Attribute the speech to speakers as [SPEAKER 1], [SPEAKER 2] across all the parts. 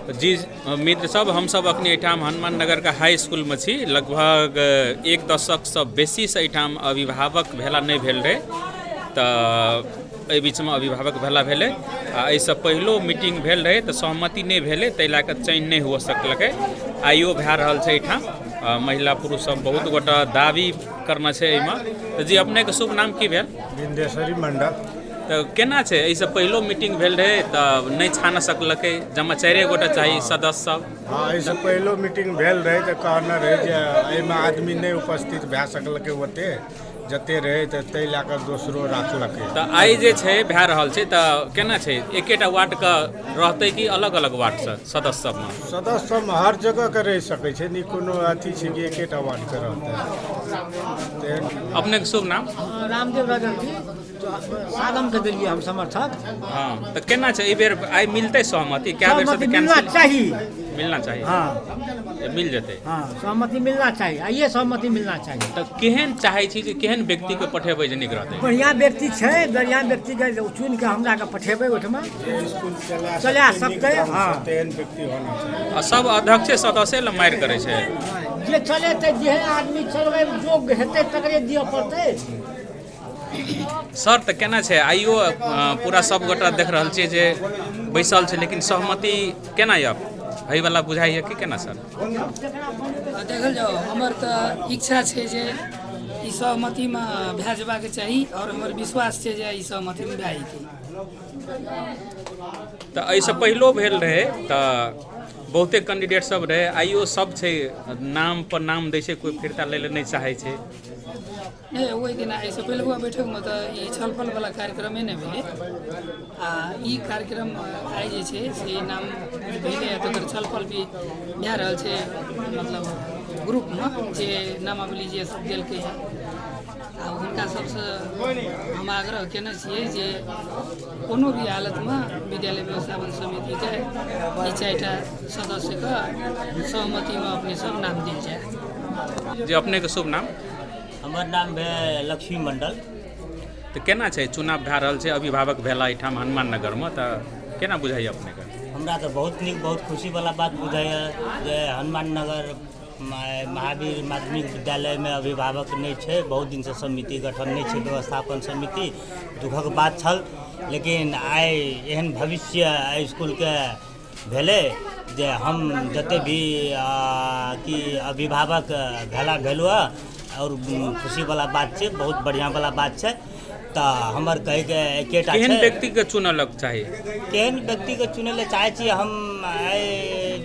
[SPEAKER 1] जी मित्र सब, हम सब अखनी एठाम हनुमान नगर का हाई स्कूल में छी। लगभग एक दशक से बेसी से एठाम अभिभावक भेला नहीं भेल रहे, तो एहि बीच में अभिभावक भेला भेले। एहिसँ पहिलो मीटिंग भेल रहे तो सहमति नहीं भेले, ताहि लए कऽ चयन नहीं हो सकलकै। आइयो भए रहल छै एठाम। महिला पुरुष सब बहुत गोटा दावी करना छै एहिमे। तो जी अपने के शुभ नाम की भेल?
[SPEAKER 2] विंदेश्वरी मंडल।
[SPEAKER 1] तो केना छै? एहिसँ पहिलो मीटिंग भेल रहे तो नहीं छान सकलकै, जमा 4 गोटा चाहिए सदस्य सब।
[SPEAKER 2] हाँ, एहिसँ पहिलो मीटिंग भेल रहे तो कहने रहे जे एहिमे आदमी नहीं उपस्थित भए सकलकै ओते जते रहे, तो ताहि लए कऽ दोसरो राखलकै।
[SPEAKER 1] तो आइ जे छै भए रहल छै तो केना छै? एकेटा वार्ड का रहतै कि अलग अलग वार्ड से सदस्य सब में?
[SPEAKER 2] सदस्य सब हर जगह के रह सकै छै, नहीं कोनो अथी छै कि एकेटा वार्ड के रहतै।
[SPEAKER 1] अपने के शुभ नाम?
[SPEAKER 3] रामदेव राजन जी, सागम के दिलिए हम समर्थक।
[SPEAKER 1] हाँ, तो केना छै? ई बेर आइ मिलते सहमति? क्या बेर से
[SPEAKER 3] मिलना चाहिए।
[SPEAKER 1] मिलना चाहिए।
[SPEAKER 3] हाँ,
[SPEAKER 1] मिल जेतै।
[SPEAKER 3] हाँ, सहमति मिलना चाहिए। आइए सहमति मिलना चाहिए।
[SPEAKER 1] तो केहन चाहै छी जे केहन व्यक्ति के पठेबै जे नीक रहतै?
[SPEAKER 3] बढ़िया व्यक्ति छै, बढ़िया व्यक्ति के चुन के हमरा के पठेबै ओठमा चला सकते। हाँ,
[SPEAKER 2] तेहन व्यक्ति होना चाहिए।
[SPEAKER 1] आ सब अध्यक्ष सदस्य ल मारि करे छै।
[SPEAKER 3] जे चलेतै, जे आदमी चलबै योग्य हेतै तकरे दिअ पड़तै।
[SPEAKER 1] सर तो केना छै? आइयो पूरा सब गोटा देख रहल छियै जे बैसल छै, लेकिन सहमति केना यऽ होय वाला बुझाइए कि केना सर?
[SPEAKER 4] देखल जाओ, हमर तो इच्छा छै जे ई सहमति में भए जेबाक चाही, और हमर विश्वास छै जे ई सहमति में भए जेतै।
[SPEAKER 1] तो एहिसँ पहिलो भेल रहे तो बहुते कैंडिडेट सब रहे, आइयो सब छै, नाम पर नाम दै छै, कोई फिरता लै ले नहीं चाहै छै।
[SPEAKER 4] नहीं, ओहि दिन एहिसँ पहिलुका बैठकमे तऽ ई छलफलवला कार्यक्रमे नहि भेलै। आ ई कार्यक्रम आइ जे छै से नाम भेलै, तकर छलफल भी भए रहल छै, मतलब ग्रुपमे जे नामावली जे सब देलकै है। आ हुनका सबसँ हम आग्रह केने छियै जे कोनो भी हालतमे विद्यालय व्यवस्थापन समितिके ई 4टा सदस्यके सहमतिमे अपने सब नाम देल जाए।
[SPEAKER 1] जे अपने के शुभ नाम?
[SPEAKER 5] हमर नाम है लक्ष्मी मंडल।
[SPEAKER 1] तो केना छै? चुनाव भए रहल छै, अभिभावक भेला एठाम हनुमान नगर में, तो केना बुझाइए अपने के?
[SPEAKER 5] हमरा तो बहुत नीक, बहुत खुशी वाला बात बुझाइए जे हनुमान नगर महावीर माध्यमिक विद्यालय में अभिभावक नहीं छै। बहुत दिन से समिति गठन नहीं छै, व्यवस्थापन समिति। दुखक बात छल, लेकिन आइ एहन भविष्य स्कूल के भेलै जे हम जते भी कि अभिभावक भेलुआ, और खुशी वाला बात छै, बहुत बढ़िया वाला बात छै। तो हमर कहे के एकेटा छै,
[SPEAKER 1] केहन व्यक्ति के चुनलक चाही?
[SPEAKER 5] केहन व्यक्ति के चुने ले चाहे छी हम?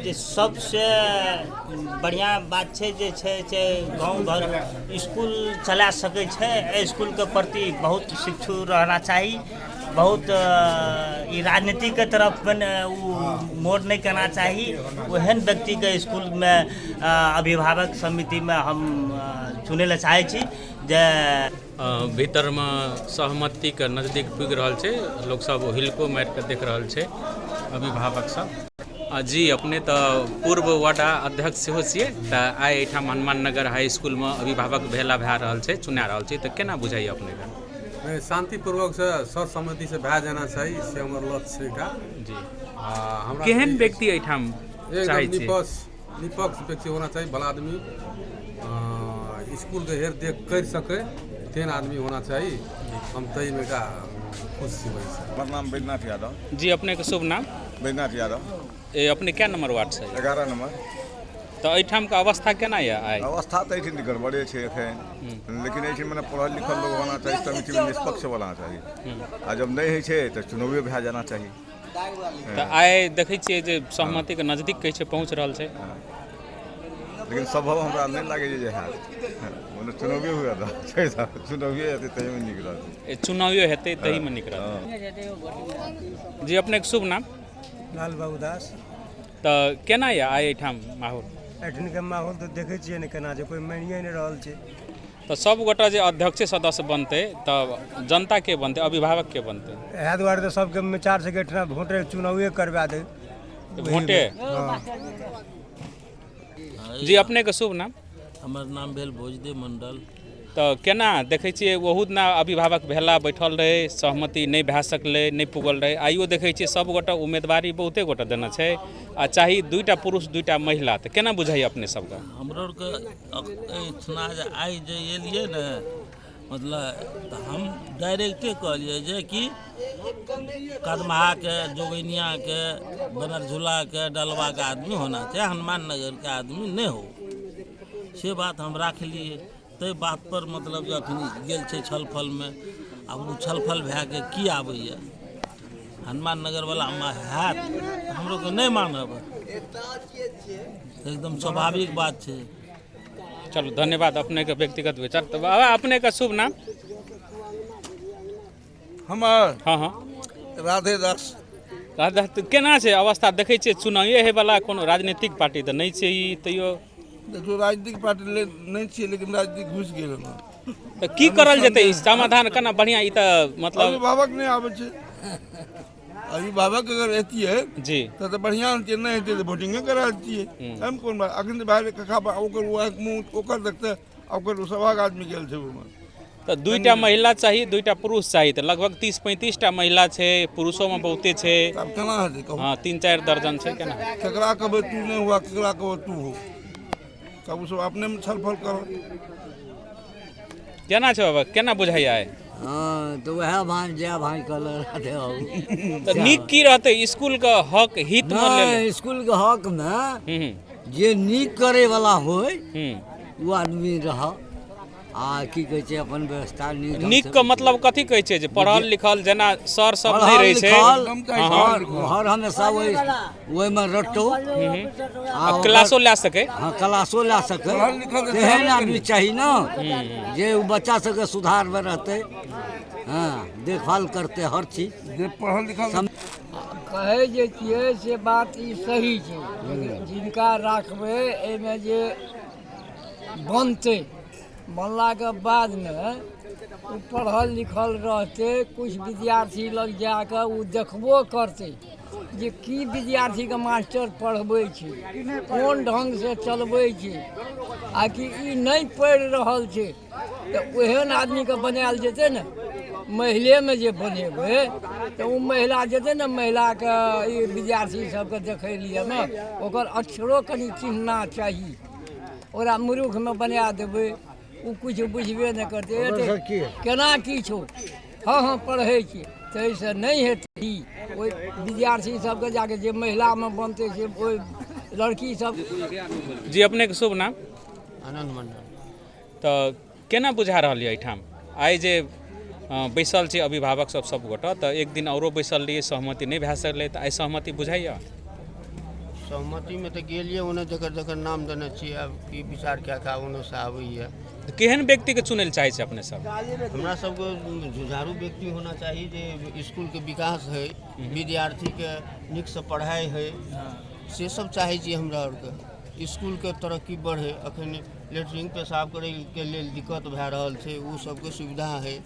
[SPEAKER 5] जे सबसे बढ़िया बात छै जे छै गाँव घर स्कूल चला सकै छै। एहि स्कूल के प्रति बहुत शिक्षु रहना चाही। बहुत ई राजनीति के तरफ मोड़ नहीं करना चाही। ओहन व्यक्ति के स्कूल में अभिभावक समिति में हम चुने ले चाहे छी जे
[SPEAKER 1] भीतर में सहमति के नजदीक पुगि रहल छै। लोग सब हिलको मारि के देख रहल छै अभिभावक सब। जी अपने तो पूर्व वार्ड अध्यक्ष सेहो छियै, तो आइ एठाम हनुमान नगर हाई स्कूल में अभिभावक भेला भए रहल छै, चुना रहल छै, तो केना बुझाइए अपने के?
[SPEAKER 6] शांतिपूर्वक से सर्वसम्मति से भए जाना चाहिए, से हमर लक्ष्य छै।
[SPEAKER 1] जी
[SPEAKER 6] हमरा
[SPEAKER 1] केहन व्यक्ति एठाम चाहै छी?
[SPEAKER 6] निष्पक्ष व्यक्ति होना चाहिए, भला आदमी स्कूल के हेर देख कर सके, तेन आदमी होना चाहिए। हम तई में का खुश छी।
[SPEAKER 7] मेरा नाम बैद्यनाथ यादव।
[SPEAKER 1] जी अपने के शुभ नाम?
[SPEAKER 7] बैद्यनाथ यादव।
[SPEAKER 1] अपने क्या नंबर वार्ड से?
[SPEAKER 7] 11 नंबर।
[SPEAKER 1] तो एठाम का अवस्था केना है? आइ
[SPEAKER 7] अवस्था तो ये गड़बड़े है एखन, लेकिन ये मैंने पढ़ल लिखल लोग होना चाहिए, समिति में निष्पक्ष होना चाहिए। आ जब नहीं है तो चुनाव भए जाना चाहिए।
[SPEAKER 1] तो आइ देखै छियै जे सहमति के नजदीक कहै छै पहुँच रहल छै,
[SPEAKER 7] लेकिन संभव हमरा नहीं लगे जे हैत। चुनावी हुआ था, चुनावी हेतै तही में नीक रहतै।
[SPEAKER 1] चुनावियो हेतै तही में नीक रहतै। जी अपने के शुभ नाम?
[SPEAKER 2] लाल बाबू दास।
[SPEAKER 1] तो केना है आइ एठाम माहौल?
[SPEAKER 2] एठन के माहौल तो देखे छियै ने केना छै, कोई मानिए नहीं रहल छै।
[SPEAKER 1] तो सब गोटा जे अध्यक्ष सदस्य बनते, तब जनता के बनते, अभिभावक के बनते?
[SPEAKER 2] इएह दुआरे तो सबके विचार से एठना वोटे चुनावे करवा दे।
[SPEAKER 1] वोटे? जी अपने के शुभ नाम?
[SPEAKER 8] हमर नाम भेल भोजदेव मंडल।
[SPEAKER 1] तो केना देखै छियै ओहू दिना अभिभावक भेला बैठल रहे सहमति नहीं भए सकलै नहीं पुगल रहे आइयो देखै छियै सब गोटा उम्मीदवारी बहुते गोटा देना छै आ चाही 2टा पुरुष 2टा महिला तो केना बुझाइए अपने सबके
[SPEAKER 8] हमरो एहिठिना जे आइ जे एलियै ने मतलब तऽ हम डायरेक्टे कहलियै जे कि कदमहाके जोगैनियाके बनरझुलाके डलवाके आदमी होना चाहिए हनुमान नगरके आदमी नहीं हो से बात हम राखलिए ताहि बात पर मतलब जखन गेल छै छलफल में आब ओ छलफल भए के की आबैए हनुमान नगर वाला हैत हमरो के नहीं मानब एकदम स्वाभाविक बात छै।
[SPEAKER 1] चलो धन्यवाद अपने के व्यक्तिगत विचार। तो बाबा अपने का शुभ नाम
[SPEAKER 9] हमार
[SPEAKER 1] हाँ हाँ
[SPEAKER 9] राधे दास
[SPEAKER 1] राधा तो केना छै अवस्था देखै छियै चुनावे है वाला कोनो राजनीतिक पार्टी तो नहीं छै ई तैयो
[SPEAKER 9] देखो राजनीतिक पार्टी नहीं छियै लेकिन राजनीतिक घुस गेल ना
[SPEAKER 1] तो की करल जेतै ई समाधान केना बढ़िया ई तो मतलब
[SPEAKER 9] अभिभावक नहीं आबै छै अभिभावक अगर एतियै
[SPEAKER 1] जी
[SPEAKER 9] तो बढ़िया होतियै नहीं हेतै तो वोटिंगे करा दितियै हम कोन बात अखन तो बाहर कखा ओकर मुंह ओकर देखते ओकर सभाग आदमी गेल छै ओमे
[SPEAKER 1] तो 2टा महिला चाहिए 2टा पुरुष चाहिए तो लगभग 30-35टा महिला छै पुरुषों में बहुते छै
[SPEAKER 9] अब केना हेतै कहू
[SPEAKER 1] हाँ 3-4 दर्जन छै केना
[SPEAKER 9] केकरा कहबै तू नहीं हुआ केकरा कहबै तू हो तब सब अपने में छलफल करो
[SPEAKER 1] केना छै बाबा केना बुझाइया है
[SPEAKER 3] हाँ तो वह भाई जय भाई कल रहते हो
[SPEAKER 1] तो नीक की रहते स्कूल का हक हित में ले ले।
[SPEAKER 3] स्कूल के हक में जे नीक करे वाला होय वो आदमी रह आ की कहै छै अपन व्यवस्था
[SPEAKER 1] नीक का मतलब कथी कहै छै जे पढ़ल लिखल जेना सर सब नहीं रहे छै
[SPEAKER 3] हर हमेशा ओहि में रटो
[SPEAKER 1] आ क्लासो ले सके
[SPEAKER 3] हाँ क्लासो ला सके तेहन आदमी चाहिए ना जे बच्चा सबके सुधार में रहते हाँ देखभाल करते हर चीज
[SPEAKER 9] जे पढ़ल लिखल
[SPEAKER 10] कहै जे छियै से बात ई सही छै जिनका राखबै एहिमे जे बनतै बनला के बाद में ओ पढ़ल लिखल रहते कुछ विद्यार्थी लग जाकर वो देखबो करते जे की विद्यार्थी के मास्टर पढ़बै छै कोन ढंग से चलबै छै आ कि ई नहीं पढ़ि रहल छै तो ओहन आदमी के बनायल जेतै ने महिले में जे बनेबै तो ओ महिला जेतै ने महिला के ई विद्यार्थी सबके देखै लिए में ओकर अक्षरो कनि चिन्हना चाही ओकरा मूर्ख में बना देबै ओ कुछ बुझबे नहीं करते केना की छो हाँ हाँ पढ़े छी तैसे नहीं हेतै ओहि विद्यार्थी सबके जाके जे महिला में बनते से ओहि लड़की सब।
[SPEAKER 1] जी अपने के शुभ नाम
[SPEAKER 11] आनंद मंडल।
[SPEAKER 1] तो केना बुझा रहल है एठाम आइ जे बैसल छै अभिभावक सब गोटा तो एक दिन औरो बैसल रहिए सहमति नहीं भए सकलै तो आइ सहमति बुझाइया
[SPEAKER 11] सहमति में तो गेलिए उन्हें जकर नाम देने छियै अब की विचार क्या का उन्हें से आबैया
[SPEAKER 1] केहन व्यक्ति के चुनै चाहे छै अपने सब
[SPEAKER 11] हमरा सबके जुझारू व्यक्ति होना चाहिए जे स्कूल के विकास है विद्यार्थी के नीक से पढ़ाई है से सब चाहे छी हमरा और के स्कूल के तरक्की बढ़े अखन लेटरिन पेशाब करे के लेल दिक्कत भए रहल छै वो सबके सुविधा है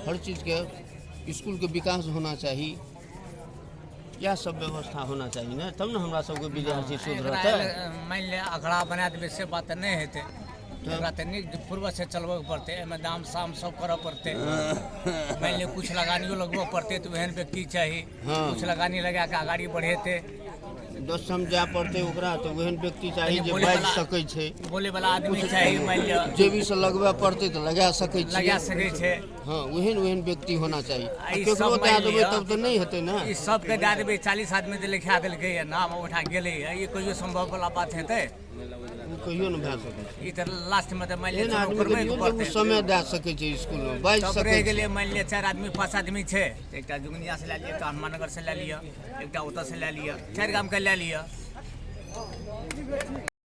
[SPEAKER 11] हर चीज के स्कूल के विकास होना चाहिए यह सब व्यवस्था होना चाहिए ना तब ना हमरा सबके विद्यार्थी सुधरतै।
[SPEAKER 12] मान लिअ अखड़ा बना देबै से बात नहीं हेतै ओकरा तऽ नीक पूर्वज से चलबऽ पड़तै एहिमे दाम साम सब करऽ पड़तै मान लिअ कुछ लगानियो लगबऽ पड़तै तऽ ओहन व्यक्ति चाही कुछ लगानी लगा के आगाड़ी बढ़ेतै
[SPEAKER 11] 10 ठाम जाय पड़तै ओकरा तऽ ओहन व्यक्ति चाही जे बाजि सकै छै
[SPEAKER 12] बोले वाला आदमी चाही मान लिअ
[SPEAKER 11] जे भी से लगबऽ पड़तै तऽ लगा सकै
[SPEAKER 12] छै
[SPEAKER 11] हाँ ओहन व्यक्ति होना चाहिए केकरो दए देबै तब तऽ नहीं हेतै ना
[SPEAKER 12] ई सबके दए देबै 40 आदमी तऽ लिखा देलकै नाम उठा गेलै ई कहियो संभव वाला बात हेतै
[SPEAKER 11] कहियो नहीं भए सकै
[SPEAKER 12] ई तऽ लास्ट में तऽ मान लिअ
[SPEAKER 11] आदमी समय दए सकै छै स्कूल में बाजि सकै छै
[SPEAKER 12] गेलै मान लिअ 4 आदमी 5 आदमी छै एकटा जुगनिया से लए लिअ एकटा हनुमान नगर से लए लिअ एकटा ओतऽ से लए लिअ 4 गाम के लए लिअ।